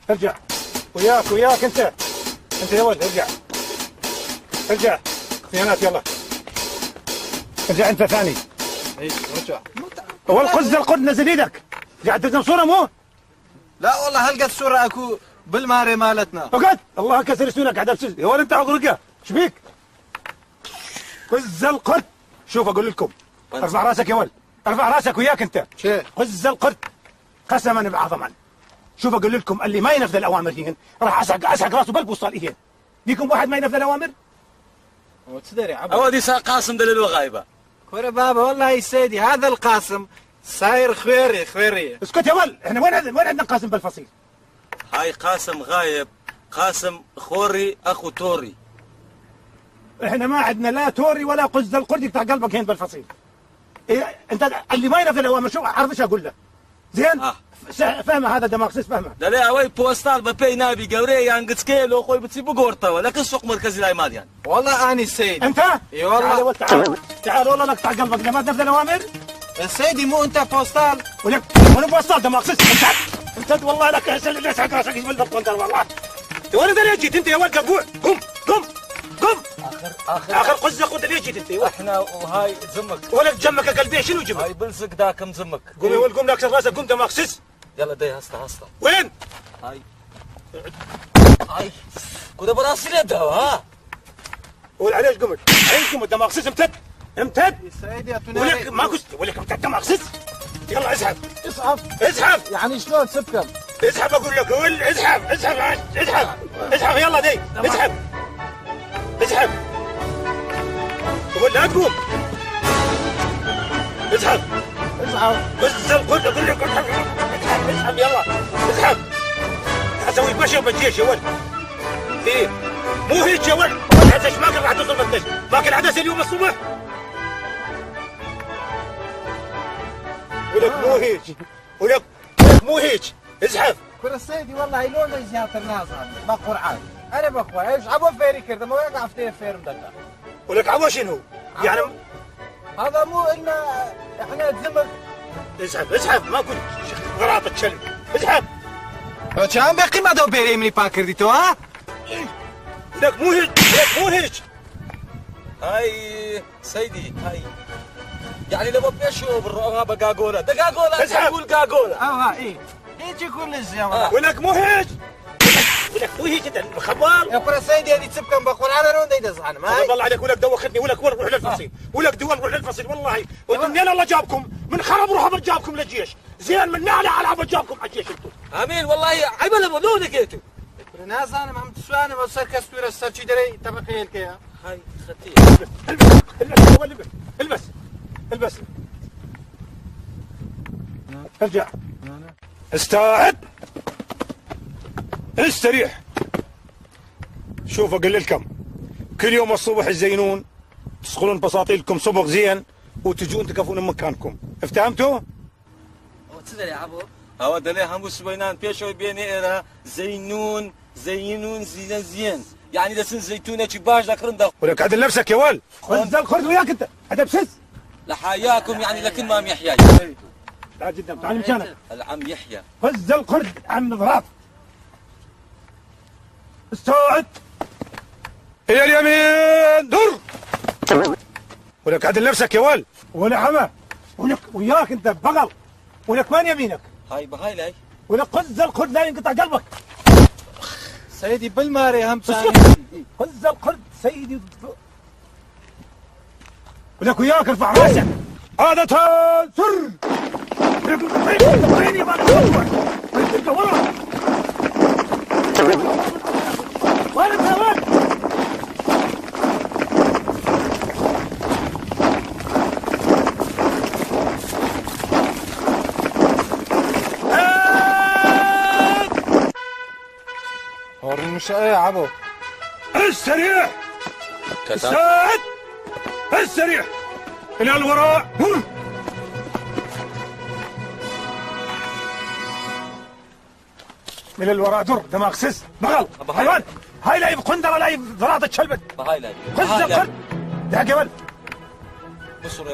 ارجع. وياك انت يا ولد ارجع. ارجع خيانات يلا. ارجع انت ثاني. اي رجع. والقز القد نزل ايدك. قاعد تلزم صورة مو؟ لا والله هلقت صورة اكو بالماري مالتنا. اقعد الله كسر سنونك قاعد ابسز يا ولد انت عقرقة ايش بيك؟ قز القرد. شوف اقول لكم ارفع راسك يا ولد ارفع راسك وياك انت. شيء قز القرد قسما بعظما. شوف اقول لكم اللي ما ينفذ الاوامر هين راح اسحق راسه بالبوصال هين. بيكم واحد ما ينفذ الاوامر؟ وتدري عبد اودي قاسم دليل وغايبه. كورة بابا والله يا سيدي هذا القاسم صاير خويري. اسكت يا ولد احنا وين عندنا قاسم بالفصيل؟ هاي قاسم غايب، قاسم خوري اخو توري. احنا ما عندنا لا توري ولا قز القرد يقطع قلبك هين بالفصيل. إيه انت اللي ما ينفذ الاوامر شو عارف ايش اقول له؟ زين؟ فهمه هذا دماغسيس فهمه. لا لا اوي بوستال ببي نابي قوري يعني قد سكيلو خوي بتسيبو قورتا ولكن سوق مركزي لا مال يعني. والله اني سيدي. انت؟ اي والله. تعال والله نقطع قلبك اذا ما تنفذ الاوامر. يا سيدي مو انت بوستال؟ ولك وانا بوستال دماغسيس انت والله لك اللي يسحق راسك يجيب البطل والله. يا ولد ليه جيت انت يا ولد قبوع؟ قم اخر قز قد ليه جيت انت؟ احنا وهاي زمك ولك جمك قلبي شنو جمك؟ هاي بلصق داكم زمك. قوم يا ولد قوم لك راسك قوم دماغسيس. يلا دي هستا وين؟ هاي كده براسي ليه ها؟ قول عليش قمت دماغسيس امتد يا سيدي ولك ماكو ولك امتد دماغسيس. يلا اسحب يعني شلون سبكم؟ اسحب اقول لك قول اسحب يلا دي اسحب قول لا تقوم اسحب بس القد اقول لك اسحب يلا اسحب اسوي بشر بالجيش يا ولد. ايه مو هيك يا ولد العدس ما كان راح توصل بالدش ماكل عدس اليوم الصبح. ولك مو هيك اسحب. كل سيدي والله لولا جهات الناس ما قرعان انا بخوي ايش عبو فيري كذا ما وقع في فير مدلع. ولك عبو شنو؟ يعني هذا مو إلنا احنا زمن. اسحب ما كنت غراطة كلب اسحب. كان باقي ما دو بيري مني باكر ديتو ها؟ لك مو هيك هاي سيدي هاي يعني لما بيشو بالرؤى بقاقولة دقاقولة تقول قاقولة ها ايه هيك يكون الزمان. ولك مو هيك انت خبال يا قرا سيدي هذه تسبكم بقول على رون ديدز انا ما والله عليك ولك دوختني ولك روح للفصيل والله منين الله جابكم من خرب روح جابكم للجيش زين من نعلى على عبد جابكم على الجيش انتم. امين والله عيب لا بدون كيتو الناس انا ما عم تسواني بصير كسوير السرشي دري تبقي الكيا هاي ختي البس ارجع استعد استريح. شوف اقول لكم كل يوم الصبح تزينون تسخنون بساطيلكم صبغ زين وتجون تكفون مكانكم افتهمتوا؟ تدري يا عبو هو دلي هم سوينان بيشو بيني إرا زينون زين يعني ده سن زيتونه شي باش ذكرن ده ولك عدل نفسك يا ول خذ وياك انت هذا بسس لحياكم يعني لكن ما عم يحيى. تعال جدا تعال مكانك العم يحيى فز القرد عم ضراط. استوعب الى اليمين دور. ولك عدل نفسك يا ول ولا حما ولك وياك انت بغل ولك وين يمينك؟ هاي بهاي لاي ولك قز القرد لا ينقطع قلبك سيدي بالماري هم ثاني. قز القرد سيدي ولك وياك ارفع راسك هذا سر وين يا ولد انت ورا وين انت وين؟ مش ايه يا عبو السريع الساعد السريع الى الوراء من الوراء در دماغ سس بغل حيوان هاي لايف قندره لايف ضراطة شلبت هاي لايف خز القرد يا قبل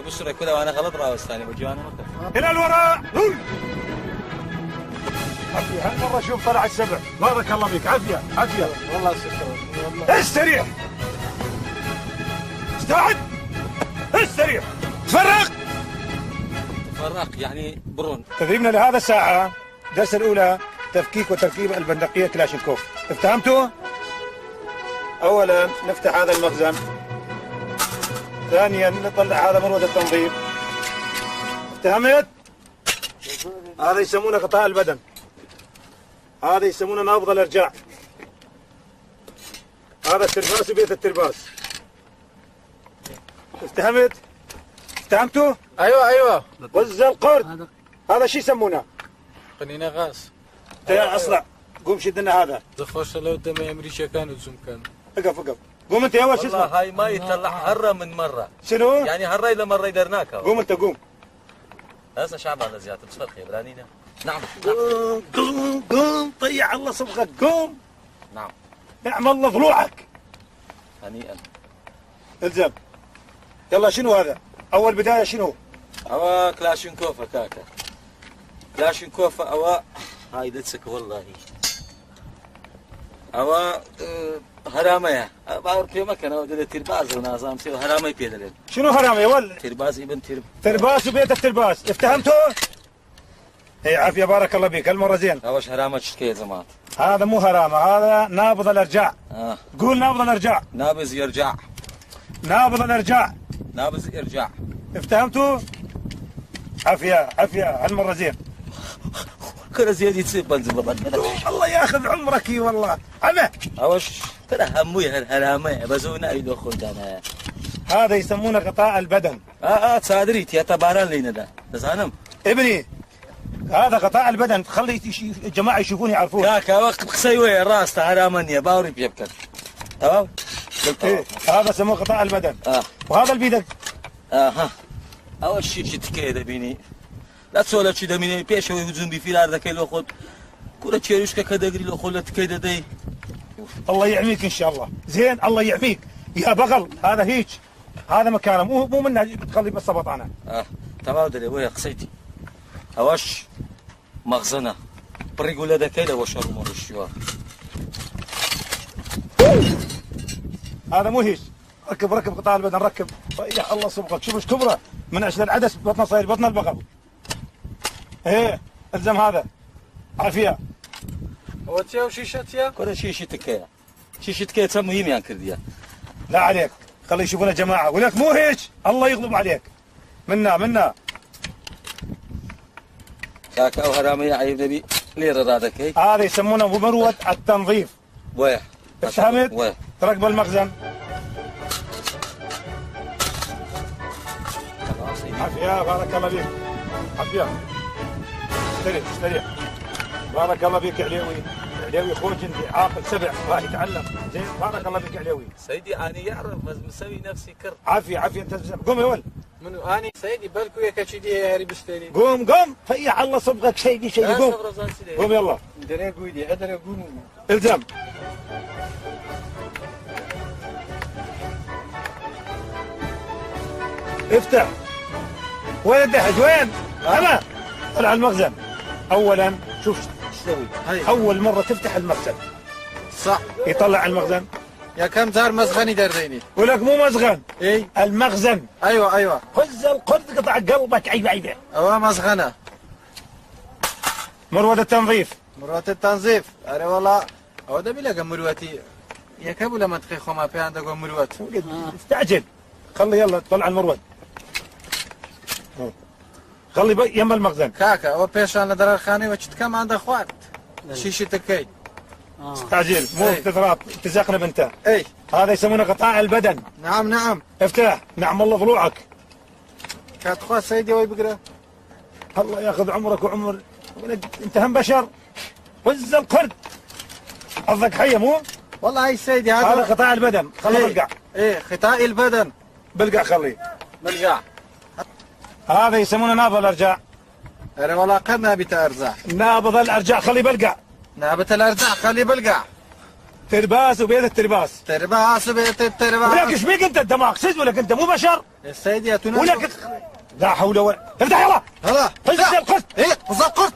بصري كذا وانا غلط راوس ثاني بجي انا الى الوراء عافية هالمرة شوف طلع السبع. بارك الله فيك. عافية عافية. والله شكرا والله. استريح. استعد. استريح. تفرق. فرق يعني برون. تدريبنا لهذا الساعة الدرس الأولى تفكيك وتركيب البندقية كلاشينكوف. افتهمتوا؟ أولا نفتح هذا المخزن. ثانيا نطلع هذا مروة التنظيف. افتهمت؟ هذا يسمونه قطاع البدن. هذا يسمونه نابض الارجاع. هذا الترباس وبيت الترباس. افتهمت؟ افتهمتوا؟ ايوه وز القرد. هذا شو يسمونه؟ قنينة غاز. يا اصلع قوم شد لنا هذا. زخوش لو دم امريكا كان وزوم كان. اقف قوم انت يا اول شو والله اسمه؟ هاي ما يطلع هرة من مرة. شنو؟ يعني هرة إذا مرة درناكها. قوم انت قوم. هسه شعبان لزيادة بس فرق برانينا. نعم. قوم طيع الله صبغك قوم. نعم. نعم الله ضلوعك. هنيئا. الزم. يلا شنو هذا؟ اول بدايه شنو؟ أوا كلاشينكوف كاكا. كلاشينكوف أوا هاي دتسك والله. أوا هرامية. بعرف في مكان أو ده ترباز ونازام سوى هرامي بيدلين. شنو هرام يا ولد؟ ترباز ابن ترباس وبيت الترباس. افتهمتوا؟ اي عافيه بارك الله فيك هالمره زين. أوش هرامة شكي زمات. هذا مو هرامه هذا نابض الارجاع. قول نابض الارجاع. نابز يرجع. نابض الارجاع. نابز يرجع. افتهمتوا؟ عافيه عافيه هالمره زين. كره زيادة يتصيب بنزل الله ياخذ عمرك اي والله. عمى. أوش كره هموي هرامة بزونا يدخل دانا. هذا يسمونه قطاع البدن. تصادريت يا تباران لينا ده تزانم. ابني هذا قطاع البدن خلي الجماعه يشوفون يعرفون. كاكا وقت قصيوي الراس تاع مني باوري بيبكر. تمام؟ إيه. هذا يسموه قطاع البدن. وهذا البيدك. ها. أول شيء كذا بيني. لا تسولف شيء ده مني بيش هو يهزم بفيلار ذاك اللي أخذ. كورة تشيروش كذا قري لو خلت كذا ده. الله يعميك ان شاء الله. زين الله يعميك. يا بغل هذا هيك. هذا مكانه مو منه تخلي بس بطانه. تمام ده ويا قصيتي. أوش مخزنة. بريقول هذا كذا وشرو مرشوا. هذا مو هيك. ركب قطاع البدن ركب. يا الله صبغك شوف ايش كبره من اجل العدس بطنه صاير بطن البغل. ايه الزم هذا. عافيه. وتيا وشيشتيا؟ كذا شيشتك شيشتك تسمى مين كرديا. لا عليك خلي يشوفونا جماعه ولك مو هيك الله يغضب عليك. منا كاكا او هرامي عيب نبي ليره رادك هي. هذا يسمونه مروه التنظيف. ويه فهمت؟ ويه تركب المخزن. عافيه بارك الله فيك. عافيه. استريح. بارك الله فيك عليوي. عليوي اخوك انت عاقل سبع راح يتعلم. زين بارك الله فيك عليوي. سيدي انا يعرف بس مسوي نفسي كر. عافيه انت قوم يا ولد. منو اني سيدي بالكو يا كاتشيدي يا هاري بستاني. قوم فيا الله صبغك شيء قوم يلا. دري قويدي ادري قوم. الزم. افتح. وين الدحج وين؟ انا طلع المخزن. اولا شوف ايش تسوي. اول مره تفتح المخزن صح يطلع المخزن. يا كم زار مزغني درديني. ولك مو مزغن. اي المخزن. ايوه خز القرد قطع قلبك عيبه. اوا مزغنه. مروه التنظيف. مروه التنظيف. اري والله هو ده بيلاقي مروتي. يا كابو لما تخي خما في عندك مروت. استعجل. خلي يلا طلع المروه. خلي يم المخزن. كاكا هو بيشان لدر الخاني وشت كم عندك خوات. شيشة تكي. استعجل مو تثرات تزقنب انت. اي هذا يسمونه قطاع البدن. نعم افتح. نعم الله ضلوعك. كانت خوات سيدي وي بقرا. الله ياخذ عمرك وعمر انت هم بشر. وز القرد. قصدك حيه مو؟ والله هاي سيدي هذا قطاع البدن. خليه بلقع. ايه قطاع البدن. بلقع خليه. بلقع. هذا يسمونه نابض الارجاع. اري والله قد نابت ارزاع. نابض الارجاع خليه بلقع. نابت الارزاع خليه بلقع. ترباس وبيت الترباس. ترباس وبيت الترباس. ولك ايش بيك انت الدماغ سيد ولك انت مو بشر. يا سيدي يا تونس. ولك لا حول ولا افتح يلا. هلا فز القرد. ايه بالضبط قرد.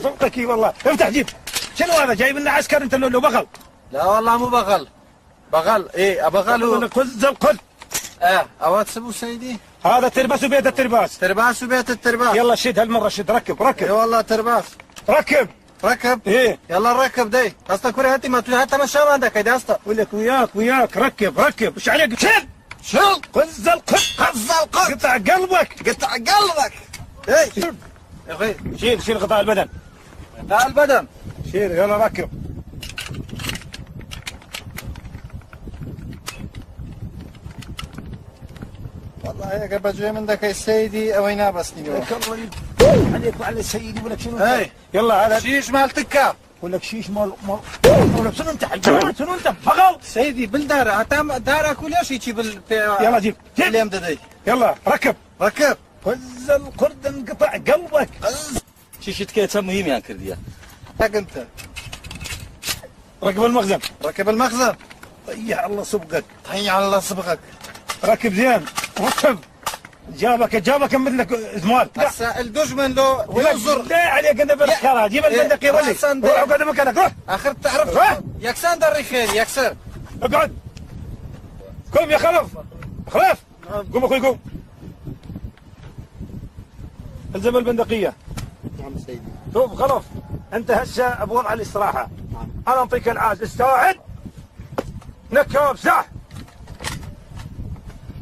فوقك والله. افتح جيب. شنو هذا جايب لنا عسكر انت لو بغل؟ لا والله مو بغل. بغل ايه بغل هو. خذ الخذ. اوات سبو سيدي. هذا ترباس وبيت الترباس. ترباس وبيت الترباس. يلا شد هالمره شد. ركب ركب. اي والله ترباس. ركب. ركب. ايه يلا نركب دي. قصدك كوري هاتي ما حتى مشى ما عندك هيدي اسطى. ولك وياك ركب ركب. ايش عليك؟ شد. شل. خذ الخذ. خذ القط. قطع قلبك. قطع قلبك. اي يا اخي شيل قطع البدن. لا البدن. شيل يلا ركب. والله هيك بجي من ذاك سيدي اوينا بس اليوم. عليك وعلى سيدي ولك شنو؟ اي يلا هذا شيش مال تكا. ولك شيش مال ولك شنو انت حجار شنو انت بغل؟ سيدي بالدار حتى دارك ولا شيء يلا جيب اليوم ددي. يلا ركب. ركب. خذ القرد انقطع قلبك. شيشة كيتها مهم يعني كردية. تك انت. ركب المخزن. ركب المخزن. طيح الله سبقك. طيح الله سبقك. ركب زين. ركب. جابك مثلك زمال. هسا الدجمن لو ينظر. لا عليك انا بالخيار جيب البندقية ولي. روح اقعد مكانك روح. اخر تعرف يكسر دري خير يكسر. اقعد. قوم يا خلف. خلف. قوم اخوي قوم. الزم البندقية. نعم سيدي. شوف خلف انت هسه بوضع الاستراحة. انا اعطيك العاز استوعب. نكب ساح.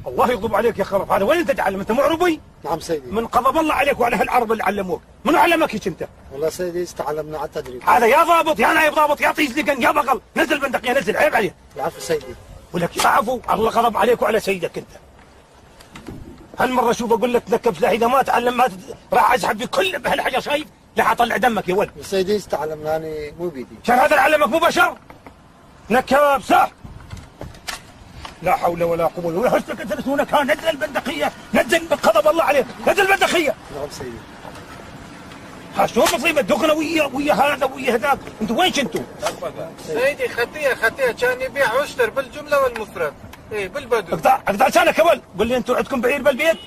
الله يغضب عليك يا خلف هذا وين انت تعلم انت معربي؟ نعم سيدي. من غضب الله عليك وعلى هالعرب اللي علموك. منو علمك هيك انت؟ والله سيدي تعلمنا على التدريب. هذا يا ضابط يا نايب ضابط يا طيزلقن يا بغل نزل بندقية نزل عيب عليه. العفو سيدي. ولك عفو الله غضب عليك وعلى سيدك انت. هالمره شوف اقول لك نكب سلاح اذا ما تعلم ما راح اسحب بكل بهالحجر شايف راح اطلع دمك يا ولد. سيدي تعلمنا انا مو بيدي. كان هذا اللي علمك مو بشر؟ نكب سلاح. لا حول ولا قوه ولا هسك انت اسمك ها نزل البندقيه نزل بغضب الله عليك نزل البندقيه. نعم سيدي. ها شو مصيبه دخنا ويا هذا ويا هذاك انتوا وين كنتوا؟ سيدي خطيه كان يبيع ويشتر بالجمله والمفرد. ايه بالبدو. اقطع لسانك يا ولد قول لي انتوا عندكم بعير بالبيت؟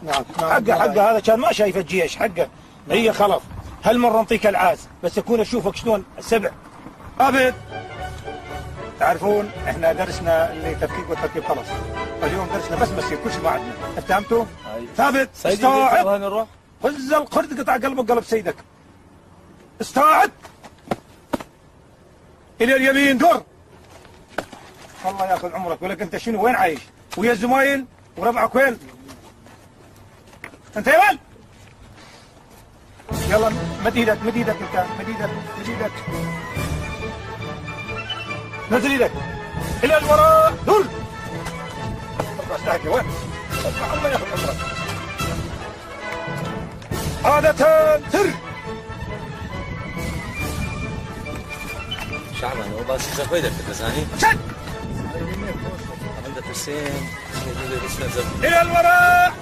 نعم حقه هذا كان ما شايف الجيش حقه. هي خلف هالمره نعطيك العاز بس اكون اشوفك شلون سبع. ابد تعرفون احنا درسنا اللي تفكيك والتركيب خلص. اليوم درسنا بس مسير كل شيء ما عندنا. افتهمتوا؟ ثابت استوعب. خذ القرد قطع قلبك قلب سيدك. استوعب. الى اليمين دور. الله ياخذ عمرك ولك انت شنو وين عايش؟ ويا الزمايل وربعك وين؟ انت يا ولد يلا مد ايدك انت مد ايدك نزل ايدك الى الوراء دول. ارفع سلاحك يا ولد ارفع الله ياخذ عمرك. عادة سر. شعبان هو بس زفيدك التزاني. شد. عندك حسين الى الوراء